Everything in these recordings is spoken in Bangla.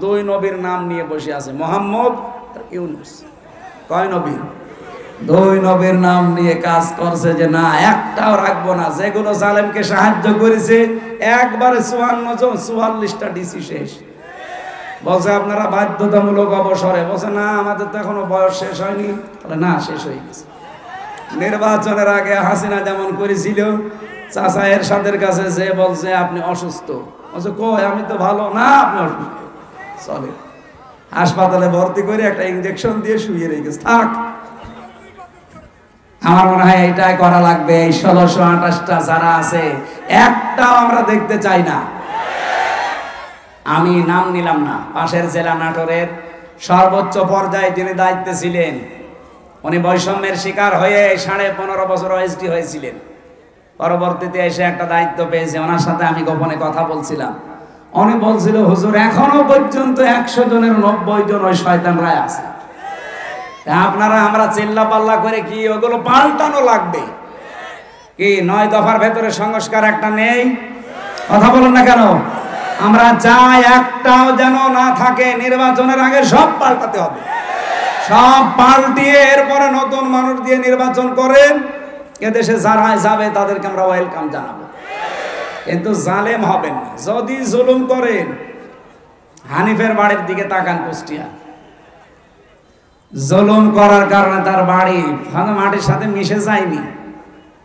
দুই নবীর নাম নিয়ে বসে আছে, মোহাম্মদ আর ইউনুস। কয় নবী? দুই নবীর নাম নিয়ে কাজ করছে যে না একটাও রাখবো না। যেগুলো জালেমকে সাহায্য করেছে একবারে 44টা ডিসি শেষ। বলছে আপনারা বাধ্যতামূলক অবসরে। বলছে না আমাদের তো এখনো বয়স শেষ হয়নি। বলে না শেষ হয়ে গেছে। নির্বাচনের আগে হাসিনা যেমন করেছিল, চাচা এরশাদের কাছে যে বলছে আপনি অসুস্থ, বলছে কই আমি তো ভালো। না আপনি অসুস্থ, চলে হাসপাতালে ভর্তি করে একটা ইনজেকশন দিয়ে শুয়ে রেখেছে, থাক। আমার মনে হয় এটাই করা লাগবে। এই 1628টা যারা আছে একটাও আমরা দেখতে চাই না। আমি নাম নিলাম না, পাশের জেলা নাটোরের সর্বোচ্চ পর্যায়ে যিনি দায়িত্বে ছিলেন, উনি বৈষম্যের শিকার হয়ে 15.5 বছর ওএসডি হয়েছিলেন। পরবর্তীতে এসে একটা দায়িত্ব পেয়েছে। ওনার সাথে আমি গোপনে কথা বলছিলাম। উনি বলছিল হুজুর এখনো পর্যন্ত 100 জনের 90 জন ওই শয়তানরাই আছে। আপনারা আমরা চিল্লা পাল্লা করে কি ওগুলো পাল্টানো লাগবে কি? 9 দফার ভেতরে সংস্কার একটা নেই, কথা বলেন না কেন? আমরা চাই একটাও যেন না থাকে। নির্বাচনের আগে সব পাল্টাতে হবে, সব পাল্টিয়ে এরপরে নতুন মানুষ দিয়ে নির্বাচন করেন। এদেশে যারা যাবে তাদেরকে আমরা ওয়েলকাম জানাবো, কিন্তু জালেম হবেন না। যদি জুলুম করেন, হানিফের বাড়ির দিকে তাকান, কুষ্টিয়া জুলুম করার কারণে তার বাড়ি মাটির সাথে মিশে যায়নি,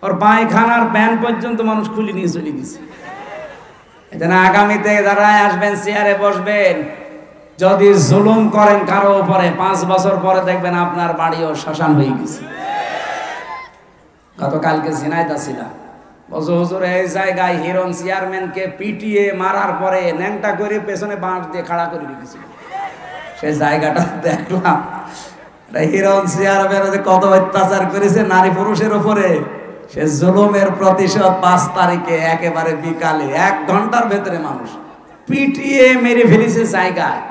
ওর পায়খানার প্যান পর্যন্ত মানুষ খুলে নিয়ে চলে গেছে। এজন্য আগামীতে যারা আসবেন চেয়ারে বসবেন, যদি জুলুম করেন কারো উপরে, 5 বছর পরে দেখবেন আপনার বাড়িও শ্মশান হয়ে গেছে। গতকালকে ঝিনাইদহ ছিলাম, বলছো হুজুর এই জায়গায় হিরণ চেয়ারম্যানকে পিটিয়ে মারার পরে ন্যাংটা করে পেছনে বাঁশ দিয়ে খাড়া করে রেখেছিল। সেই জায়গাটা দেখলাম। হিরণ চেয়ারম্যান কত অত্যাচার করেছে নারী পুরুষের উপরে, সে জুলুমের প্রতিশোধ 5 তারিখে একেবারে বিকালে 1 ঘন্টার ভেতরে মানুষ পিটিয়ে মেরে ফেলেছে জায়গায়।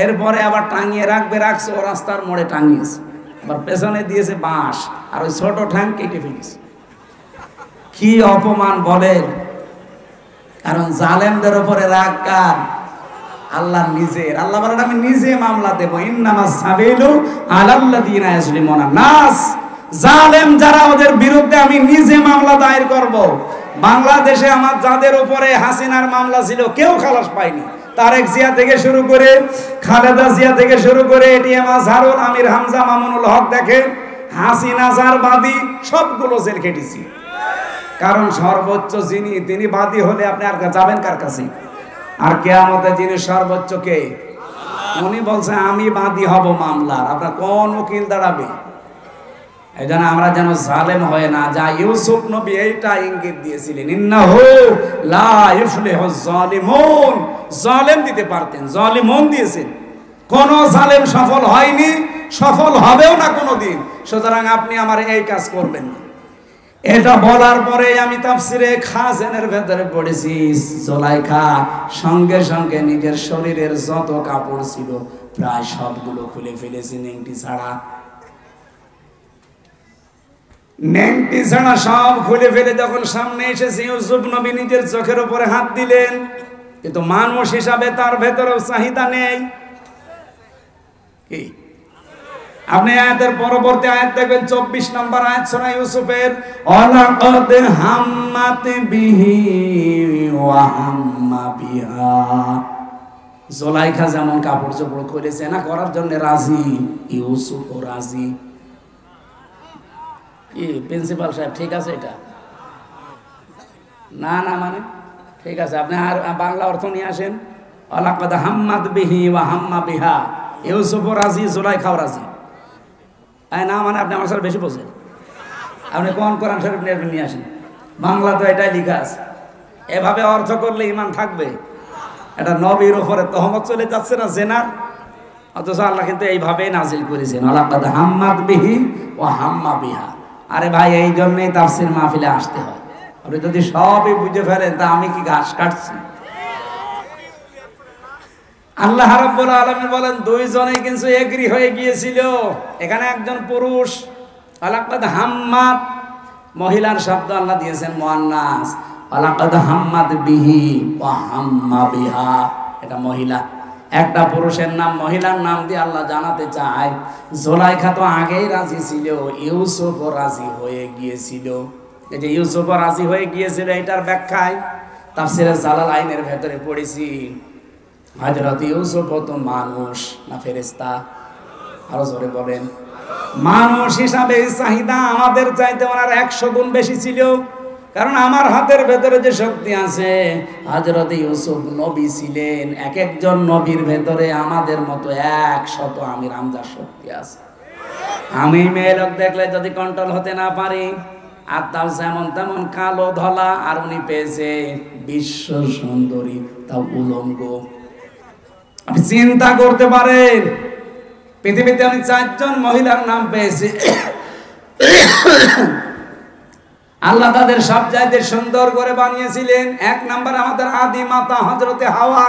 এরপরে আবার টাঙিয়ে রাখছে, ও রাস্তার মোড়ে টাঙিয়েছে, আবার পেছনে দিয়েছে বাঁশ, আর ওই ছোট ঠ্যাং কেটে ফেলেছে। কি অপমান বলেন! কারণ জালেমদের উপরে রাগ কার? আল্লাহ নিজের। আল্লাহ বলেন আমি নিজে মামলা দেব, ইন্নামাস সাবিলু আলাল্লাযিনা ইয়াজলিমুনা নাস। জালেম যারা ওদের বিরুদ্ধে আমি নিজে মামলা দায়ের করব। বাংলাদেশে আমার যাদের উপরে হাসিনার মামলা ছিল কেউ খালাস পায়নি। তারেক জিয়া থেকে শুরু করে, খালেদা জিয়া থেকে শুরু করে, এটিএম আজহারুল, আমির হামজা, মামুনুল হক, দেখেন হাসিনা যার বাদী সবগুলো জেল খেটেছি। কারণ সর্বোচ্চ যিনি, তিনি বাদী হলে আপনি আর যাবেন কার কাছে? আর কিয়ামতে যিনি সর্বোচ্চ কে? উনি বলছে আমি বাদী হব মামলার, আপনার কোন উকিল দাঁড়াবে? এই জন্য আমরা যেন জালেম হয়ে না যাই। ইউসুফ নবী এইটা ইঙ্গিত দিয়েছিলেন, ইন্নাহু লা ইফলিহুজ জালিমুন। জালেম দিতে পারতেন, জালিমুন দিয়েছেন। কোন জালেম সফল হয়নি, সফল হবেও না কোনোদিন। সুতরাং আপনি আমার এই কাজ করবেন না। এটা বলার পরে আমি তাফসিরে খাজেনের ভেতরে পড়েছি, জুলাইখা সঙ্গে সঙ্গে নিজের শরীরের যত কাপড় ছিল প্রায় সবগুলো খুলে ফেলেছি, নেংটি ছাড়া। নেংটি ছাড়া সব খুলে ফেলে যখন সামনে এসেছে, ইউসুফ নবী নিজের চোখের উপরে হাত দিলেন। কিন্তু মানুষ হিসাবে তার ভেতরেও চাহিদা নেই। কি আপনি আয়াতের পরবর্তী আয়াত দেখবেন, 24 নম্বর আয়াত সূরা ইউসুফের, ওয়ালাকাদ হাম্মাত বিহি ওয়া হাম্মা বিহা। জুলাইখা যেমন কাপড় চোপড় খুলেছে না করার জন্য রাজি, ইউসুফও রাজি। কি প্রিন্সিপাল সাহেব ঠিক আছে এটা? না না মানে ঠিক আছে, আপনি আর বাংলা অর্থ নিয়ে আসেন। ওয়ালাকাদ হাম্মাত বিহি ওয়া হাম্মা বিহা, ইউসুফও রাজি, জুলাইখাও রাজি। না মানে আপনি আমার সাথে বেশি বোঝেন। আপনি কোন কোরআন শরীফ নিয়ে আসেন, বাংলা তো এটাই লেখা আছে। এভাবে অর্থ করলে ইমান থাকবে? এটা নবীর উপরে তহমত চলে যাচ্ছে না জেনার। অথচ আল্লাহ কিন্তু এইভাবে নাজিল করেছেন, ওয়ালাকাদ হাম্মাত বিহি ওয়া হাম্মা বিহা। আরে ভাই এই জন্যই তাফসীর মাহফিলে আসতে হয়। আপনি যদি সবই বুঝে ফেলেন তা আমি কি ঘাস কাটছি? আল্লাহ রাব্বুল আলামিন বলেন দুইজনেই কিন্তু এগ্রি হয়ে গিয়েছিল। এখানে একজন পুরুষ, ওয়ালাকাদ হাম্মাত মহিলার শব্দ আল্লাহ দিয়েছেন মুআন্নাস, ওয়ালাকাদ হাম্মাত বিহি ওয়া হাম্মা বিহা এটা মহিলা। একটা পুরুষের নাম মহিলার নাম দিয়ে আল্লাহ জানাতে চায়, জুলাইখা তো আগেই রাজি ছিল, ইউসুফও রাজি হয়ে গিয়েছিল। এই যে ইউসুফও রাজি হয়ে গিয়েছিল, এটার ব্যাখ্যায় তাফসীরে জালালাইনের ভেতরে পড়েছি, হযরত ইউসুফ তো মানুষ না ফেরেশতা? আরো জোরে বলেন। মানুষ হিসাবে চাহিদা আমাদের চাইতে ওনার 100 গুণ বেশি ছিল। কারণ আমার হাতের ভেতরে যে শক্তি আছে, হযরত ইউসুফ নবী ছিলেন, এক একজন নবীর ভেতরে আমাদের মতো 100 আমির হামজার শক্তি আছে। আমি মেয়ে লোক দেখলে যদি কন্ট্রোল হতে না পারি, আর তাও যেমন তেমন কালো ধলা, আর উনি পেয়েছে বিশ্ব সুন্দরী, তাও উলঙ্গ। আপনি চিন্তা করতে পারেন, পৃথিবীতে আমি 4 জন মহিলার নাম পেয়েছি, আল্লাহ তাদের সব চাইতে সুন্দর করে বানিয়েছিলেন। 1 নম্বরে আমাদের আদি মাতা হযরতে হাওয়া,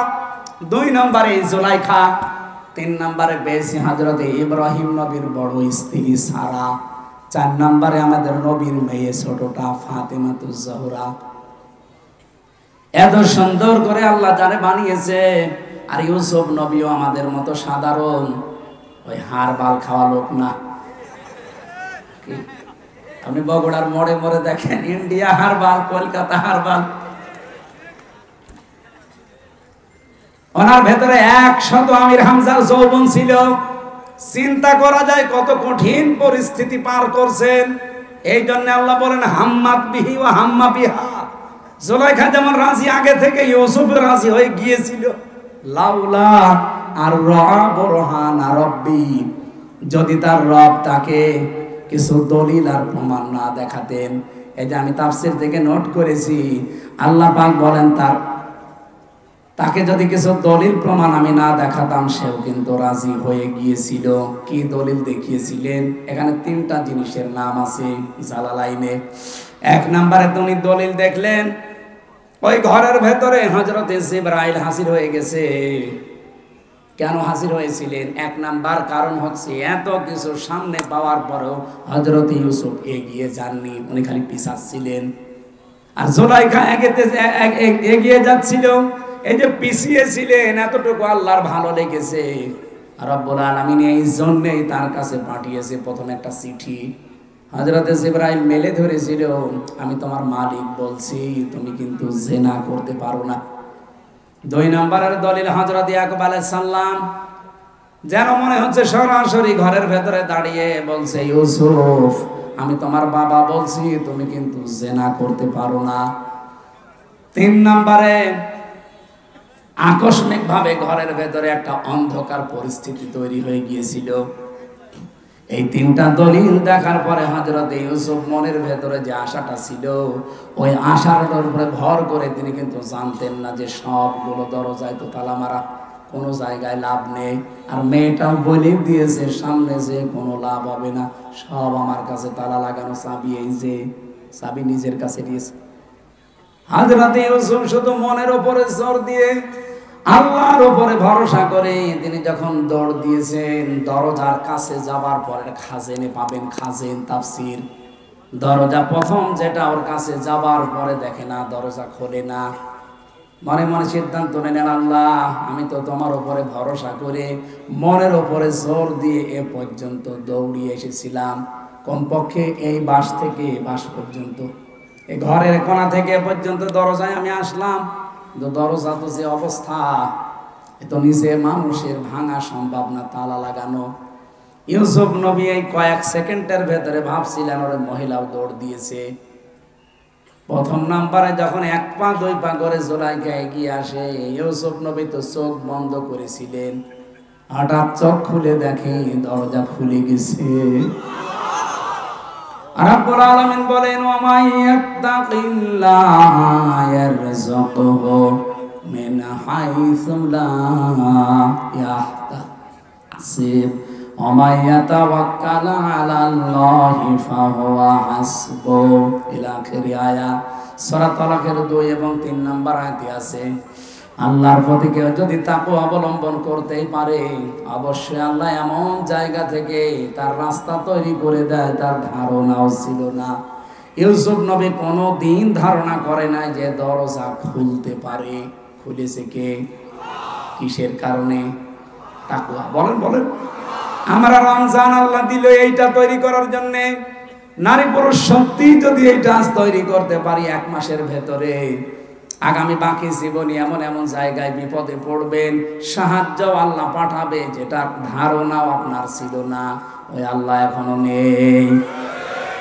2 নম্বরে জুলাইখা, 3 নম্বরে পেয়েছি হযরতে ইব্রাহিম নবীর বড় স্ত্রী সারা, 4 নম্বরে আমাদের নবীর মেয়ে ছোটটা ফাতেমাতুজ জোহরা। এত সুন্দর করে আল্লাহ যারে বানিয়েছে। আর ইউসুফ নবীও আমাদের মতো সাধারণ ওই হাড় বাল খাওয়া লোক না। আপনি বগুড়ার মোড়ে মোড়ে দেখেন ইন্ডিয়া হারবাল, কলকাতা হারবাল, ওনার ভেতরে 100 আমির হামজার যৌবন ছিল। চিন্তা করা যায় কত কঠিন পরিস্থিতি পার করছেন। এই জন্য আল্লাহ বলেন হাম্মাত বিহি ওয়া হাম্মা বিহা। জুলাইখা যেমন রাজি আগে থেকে, ইউসুফ রাজি হয়ে গিয়েছিল। লাউলা আর বুরহান রাব্বি, যদি তার রব তাকে কিছু দলিল আর প্রমাণ না দেখাতেন। এই যে আমি তাফসীর থেকে নোট করেছি, আল্লাহ পাক বলেন তাকে যদি কিছু দলিল প্রমাণ আমি না দেখাতাম, সেও কিন্তু রাজি হয়ে গিয়েছিল। কি দলিল দেখিয়েছিলেন? এখানে 3টা জিনিসের নাম আছে জালালাইনে। 1 নম্বরে উনি দলিল দেখলেন, ওই ঘরের ভেতরে হযরতে জিবরাইল হাজির হয়ে গেছে। কেন হাজির হয়েছিলেন? 1 নাম্বার কারণ হচ্ছে, এত কিছু সামনে পাওয়ার পরেও হযরত ইউসুফ এগিয়ে যাননি, উনি খালি পিছাচ্ছিলেন। আর জুলাইখা এগিয়ে যাচ্ছিল। এই যে পিছিয়ে ছিলেন, এতটুকু আল্লাহর ভালো লেগেছে। রব্বুল আলামিন এই জন্যই তার কাছে পাঠিয়েছে প্রথম একটা চিঠি। হযরতে জিবরাইল মেলে ধরেছিল, আমি তোমার মালিক বলছি, তুমি কিন্তু জিনা করতে পারো না। 2 নম্বরের দলিল হযরত ইয়াকুব আলাইহিস সালাম, যেন মনে হচ্ছে সরাসরি ঘরের ভেতরে দাঁড়িয়ে বলছে, ইউসুফ আমি তোমার বাবা বলছি, তুমি কিন্তু জিনা করতে পারো না। 3 নম্বরে আকস্মিক ভাবে ঘরের ভেতরে একটা অন্ধকার পরিস্থিতি তৈরি হয়ে গিয়েছিল। এই 3টা দলিল দেখার পরে হযরত ইউসুফ মনের ভেতরে যে আশাটা ছিল, ওই আশার উপরে ভর করে তিনি কিন্তু জানতেন না যে সবগুলো দরজায় তো তালা মারা, কোনো জায়গায় লাভ নেই। আর মেয়েটাও বলে দিয়েছে সামনে যে কোনো লাভ হবে না, সব আমার কাছে তালা লাগানো, চাবি এই যে চাবি নিজের কাছে দিয়েছে। হযরত ইউসুফ শুধু মনের উপরে জোর দিয়ে আল্লাহর উপরে ভরসা করে তিনি যখন দৌড় দিয়েছেন, দরজার কাছে যাবার পরে খাজেনে পাবেন, খাজেন তাফসীর, দরজা প্রথম যেটা ওর কাছে যাবার পরে দেখে না, দরজা খোলে না। মনে মনে সিদ্ধান্ত নেন, আল্লাহ আমি তো তোমার উপরে ভরসা করে মনের উপরে জোর দিয়ে এ পর্যন্ত দৌড়িয়ে এসেছিলাম। কমপক্ষে এই বাস থেকে বাস পর্যন্ত, এই ঘরের কোণা থেকে এ পর্যন্ত দরজায় আমি আসলাম, দরজা তো যে অবস্থা, এ তো নিচে মানুষের ভাঙা সম্ভব না, তালা লাগানো। ইউসুফ নবী এই কয়েক সেকেন্ডের ভেতরে ভাবছিলেন ওরে মহিলাও দৌড় দিয়েছে। প্রথম নাম্বারে যখন 1 পা 2 পা করে জুলাইখা এগিয়ে আসে, ইউসুফ নবী তো চোখ বন্ধ করেছিলেন, হঠাৎ চোখ খুলে দেখে দরজা খুলে গেছে। রব্বুল আলামিন বলেন, ওয়া মাইয়াত্তাকিল্লাহা ইয়ারযুকহু মিন হাইসু লা ইয়াহতাসিব ওয়া মাইয়াতাওয়াক্কাল আলাল্লাহি ফাহুয়া হাসবুহু ইলা আখির আয়াত। সূরা তালাকের 2 এবং 3 নম্বর আয়াতে আছে, আল্লাহর প্রতি কেউ যদি তাকওয়া অবলম্বন করতেই পারে, অবশ্যই আল্লাহ এমন জায়গা থেকে তার রাস্তা তৈরি করে দেয় তার ধারণাও ছিল না। ইউসুফ নবী কোনোদিন ধারণা করে নাই যে দরজা খুলতে পারে। খুলেছে কে? কিসের কারণে? তাকওয়া। বলেন বলেন। আমরা রমজান আল্লাহ দিল এইটা তৈরি করার জন্য। নারী পুরুষ সত্যি যদি এইটা আজ তৈরি করতে পারি 1 মাসের ভেতরে, আগামী বাকি জীবনে এমন এমন জায়গায় বিপদে পড়বেন, সাহায্য আল্লাহ পাঠাবে যেটা ধারণাও আপনার ছিল না। ওই আল্লাহ এখনো নেই।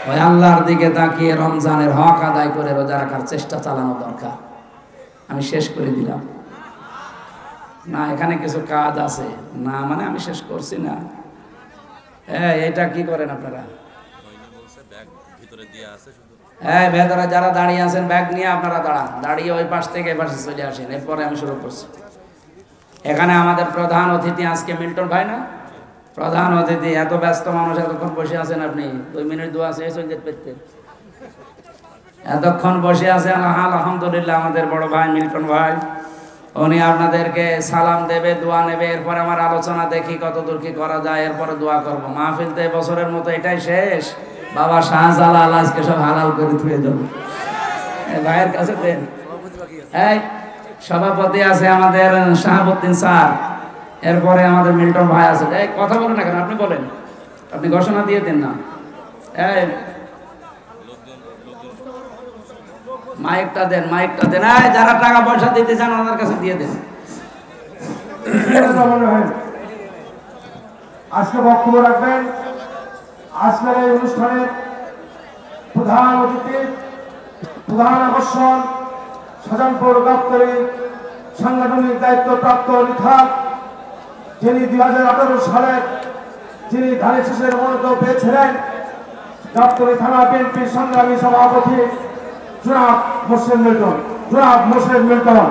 ওই আল্লাহর দিকে তাকিয়ে রমজানের হক আদায় করে রোজা রাখার চেষ্টা চালানো দরকার। আমি শেষ করে দিলাম না, এখানে কিছু কাজ আছে না, মানে আমি শেষ করছি না। হ্যাঁ, এটা কি করেন আপনারা? হ্যাঁ, ভেতরে যারা দাঁড়িয়ে আছেন ব্যাগ নিয়ে আপনারা দাঁড়ান, দাঁড়িয়ে ওই পাশ থেকে এ পাশে চলে আসেন, এরপরে আমি শুরু করছি। এখানে আমাদের প্রধান অতিথি আজকে মিল্টন ভাই না, প্রধান অতিথি। এত ব্যস্ত মানুষ এতক্ষণ বসে আছেন, আপনি 2 মিনিট দোয়া শেষ হয়ে যেতে এতক্ষণ বসে আছে। আলহামদুলিল্লাহ, আমাদের বড় ভাই মিল্টন ভাই, উনি আপনাদেরকে সালাম দেবে, দোয়া নেবে, এরপরে আমার আলোচনা দেখি কতদূর কি করা যায়, এরপরে দোয়া করবো। মাহফিল তো বছরের মতো এটাই শেষ। বাবা শাহজালাল আজকে সব হালাল করে ধুয়ে যাবে। ভাইয়ের কাছে দেন। এই সভাপতি আছে আমাদের শাহাবুদ্দিন স্যার, এরপরে আমাদের মিল্টন ভাই আছে। এই কথা বলেন না কেন? আপনি বলেন, আপনি ঘোষণা দিয়ে দেন না। এই মাইকটা দেন, মাইকটা দেন। এই যারা টাকা পয়সা দিতে চান ওনাদের কাছে দিয়ে দেন। আজকে বক্তব্য রাখবেন আজকের এই অনুষ্ঠানের প্রধান অতিথি, প্রধান আকর্ষণ, শাহজাহানপুর দাপ্তরিক সাংগঠনিক দায়িত্বপ্রাপ্ত লিখাক, যিনি 2018 সালে যিনি ধানের শীষের মনোনয়ন পেয়েছিলেন, দাপ্তরিক থানা বিএনপির সংগ্রামী সভাপতি জনাব মোর্শেদ মিল্টন। জনাব মোর্শেদ মিল্টন।